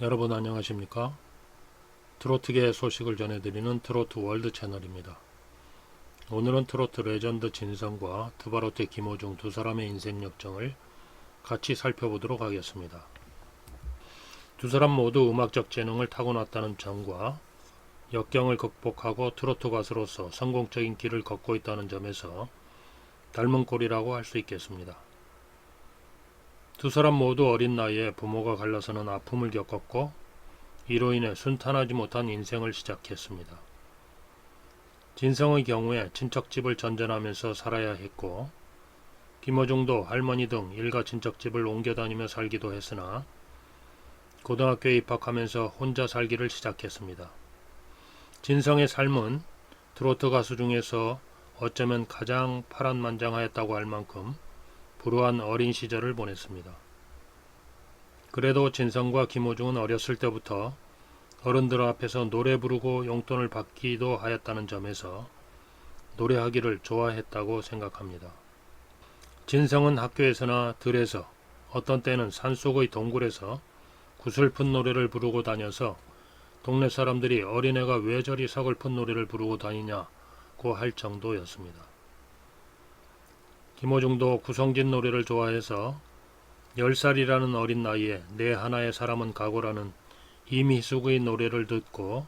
여러분 안녕하십니까? 트로트계의 소식을 전해드리는 트로트 월드 채널입니다. 오늘은 트로트 레전드 진성과 트바로테 김호중 두 사람의 인생 역정을 같이 살펴보도록 하겠습니다. 두 사람 모두 음악적 재능을 타고났다는 점과 역경을 극복하고 트로트 가수로서 성공적인 길을 걷고 있다는 점에서 닮은 꼴이라고 할 수 있겠습니다. 두 사람 모두 어린 나이에 부모가 갈라서는 아픔을 겪었고 이로 인해 순탄하지 못한 인생을 시작했습니다. 진성의 경우에 친척집을 전전하면서 살아야 했고 김어중도 할머니 등 일가 친척집을 옮겨 다니며 살기도 했으나 고등학교에 입학하면서 혼자 살기를 시작했습니다. 진성의 삶은 트로트 가수 중에서 어쩌면 가장 파란만장하였다고 할 만큼 불우한 어린 시절을 보냈습니다. 그래도 진성과 김호중은 어렸을 때부터 어른들 앞에서 노래 부르고 용돈을 받기도 하였다는 점에서 노래하기를 좋아했다고 생각합니다. 진성은 학교에서나 들에서 어떤 때는 산속의 동굴에서 구슬픈 노래를 부르고 다녀서 동네 사람들이 어린애가 왜 저리 서글픈 노래를 부르고 다니냐고 할 정도였습니다. 김호중도 구성진 노래를 좋아해서 10살이라는 어린 나이에 내 하나의 사람은 각오라는 이미숙의 노래를 듣고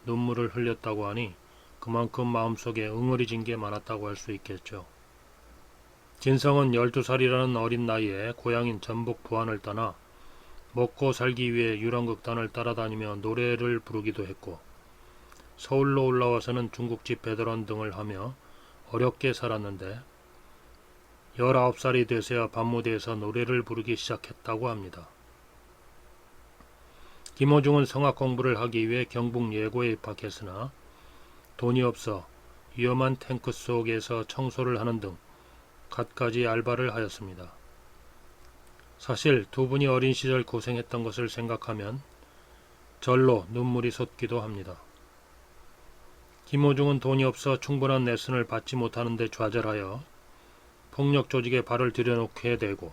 눈물을 흘렸다고 하니 그만큼 마음속에 응어리진 게 많았다고 할 수 있겠죠. 진성은 12살이라는 어린 나이에 고향인 전북 부안을 떠나 먹고 살기 위해 유랑극단을 따라다니며 노래를 부르기도 했고 서울로 올라와서는 중국집 배달원 등을 하며 어렵게 살았는데 19살이 돼서야 밤무대에서 노래를 부르기 시작했다고 합니다. 김호중은 성악 공부를 하기 위해 경북 예고에 입학했으나 돈이 없어 위험한 탱크 속에서 청소를 하는 등 갖가지 알바를 하였습니다. 사실 두 분이 어린 시절 고생했던 것을 생각하면 절로 눈물이 솟기도 합니다. 김호중은 돈이 없어 충분한 레슨을 받지 못하는 데 좌절하여 폭력 조직에 발을 들여놓게 되고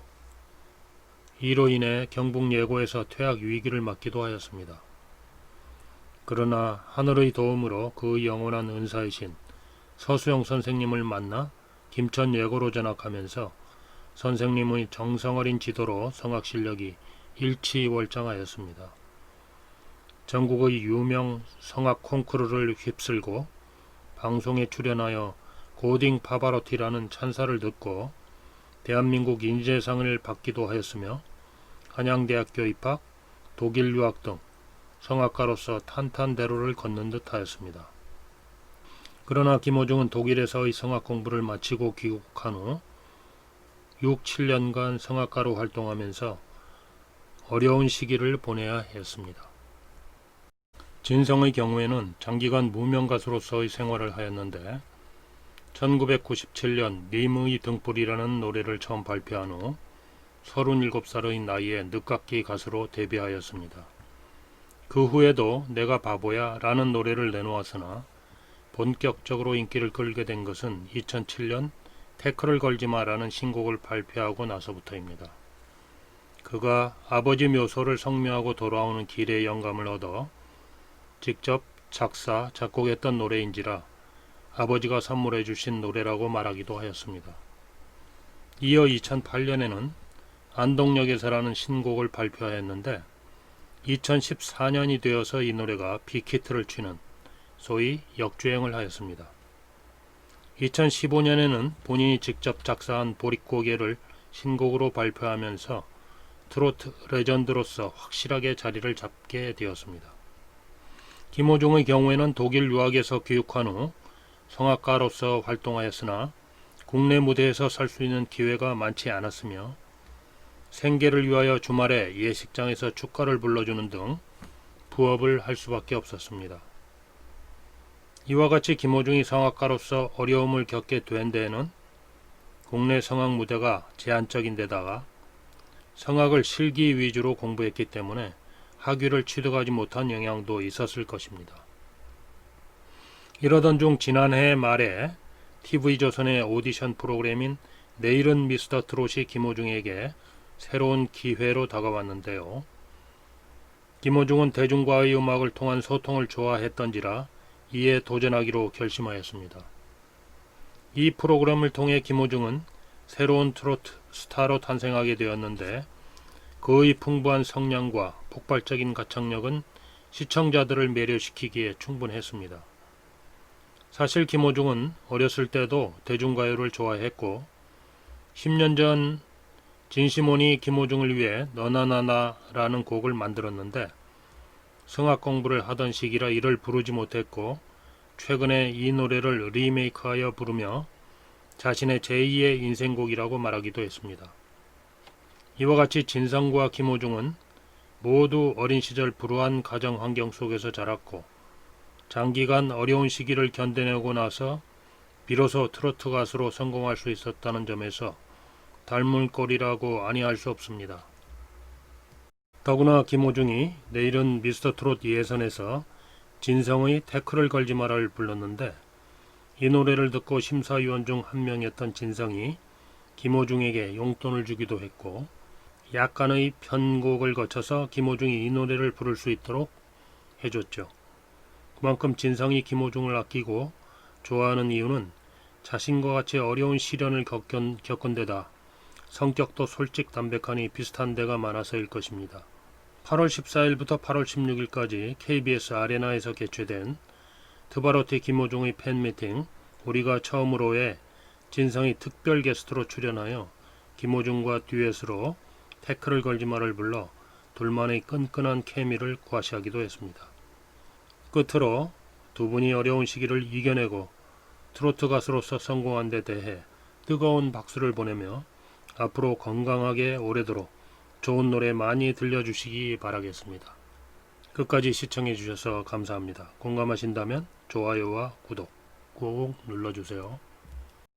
이로 인해 경북 예고에서 퇴학 위기를 맞기도 하였습니다. 그러나 하늘의 도움으로 그 영원한 은사이신 서수영 선생님을 만나 김천 예고로 전학하면서 선생님의 정성어린 지도로 성악 실력이 일취월장하였습니다. 전국의 유명 성악 콩쿠르를 휩쓸고 방송에 출연하여 고딩 파바로티라는 찬사를 듣고 대한민국 인재상을 받기도 하였으며 한양대학교 입학, 독일 유학 등 성악가로서 탄탄대로를 걷는 듯 하였습니다. 그러나 김호중은 독일에서의 성악 공부를 마치고 귀국한 후 6, 7년간 성악가로 활동하면서 어려운 시기를 보내야 했습니다. 진성의 경우에는 장기간 무명가수로서의 생활을 하였는데 1997년 님의 등불이라는 노래를 처음 발표한 후 37살의 나이에 늦깎이 가수로 데뷔하였습니다. 그 후에도 내가 바보야 라는 노래를 내놓았으나 본격적으로 인기를 끌게 된 것은 2007년 태클을 걸지마 라는 신곡을 발표하고 나서부터입니다. 그가 아버지 묘소를 성묘하고 돌아오는 길에 영감을 얻어 직접 작사, 작곡했던 노래인지라 아버지가 선물해 주신 노래라고 말하기도 하였습니다. 이어 2008년에는 안동역에서라는 신곡을 발표하였는데 2014년이 되어서 이 노래가 빅히트를 치는 소위 역주행을 하였습니다. 2015년에는 본인이 직접 작사한 보릿고개를 신곡으로 발표하면서 트로트 레전드로서 확실하게 자리를 잡게 되었습니다. 김호중의 경우에는 독일 유학에서 교육한 후 성악가로서 활동하였으나 국내 무대에서 살 수 있는 기회가 많지 않았으며 생계를 위하여 주말에 예식장에서 축가를 불러주는 등 부업을 할 수밖에 없었습니다. 이와 같이 김호중이 성악가로서 어려움을 겪게 된 데에는 국내 성악 무대가 제한적인 데다가 성악을 실기 위주로 공부했기 때문에 학위를 취득하지 못한 영향도 있었을 것입니다. 이러던 중 지난해 말에 TV조선의 오디션 프로그램인 내일은 미스터 트롯이 김호중에게 새로운 기회로 다가왔는데요. 김호중은 대중과의 음악을 통한 소통을 좋아했던지라 이에 도전하기로 결심하였습니다. 이 프로그램을 통해 김호중은 새로운 트로트 스타로 탄생하게 되었는데 그의 풍부한 성량과 폭발적인 가창력은 시청자들을 매료시키기에 충분했습니다. 사실 김호중은 어렸을 때도 대중가요를 좋아했고 10년 전 진시몬이 김호중을 위해 너나나나라는 곡을 만들었는데 성악 공부를 하던 시기라 이를 부르지 못했고 최근에 이 노래를 리메이크하여 부르며 자신의 제2의 인생곡이라고 말하기도 했습니다. 이와 같이 진성과 김호중은 모두 어린 시절 불우한 가정 환경 속에서 자랐고 장기간 어려운 시기를 견뎌내고 나서 비로소 트로트 가수로 성공할 수 있었다는 점에서 닮은 꼴이라고 아니할 수 없습니다. 더구나 김호중이 내일은 미스터 트롯 예선에서 진성의 태클을 걸지 마라를 불렀는데 이 노래를 듣고 심사위원 중 한 명이었던 진성이 김호중에게 용돈을 주기도 했고 약간의 편곡을 거쳐서 김호중이 이 노래를 부를 수 있도록 해줬죠. 그만큼 진성이 김호중을 아끼고 좋아하는 이유는 자신과 같이 어려운 시련을 겪은 데다 성격도 솔직 담백하니 비슷한 데가 많아서일 것입니다. 8월 14일부터 8월 16일까지 KBS 아레나에서 개최된 트바로티 김호중의 팬미팅 우리가 처음으로에 진성이 특별 게스트로 출연하여 김호중과 듀엣으로 태클을 걸지 마를 불러 둘만의 끈끈한 케미를 과시하기도 했습니다. 끝으로 두 분이 어려운 시기를 이겨내고 트로트 가수로서 성공한 데 대해 뜨거운 박수를 보내며 앞으로 건강하게 오래도록 좋은 노래 많이 들려주시기 바라겠습니다. 끝까지 시청해 주셔서 감사합니다. 공감하신다면 좋아요와 구독 꼭 눌러주세요.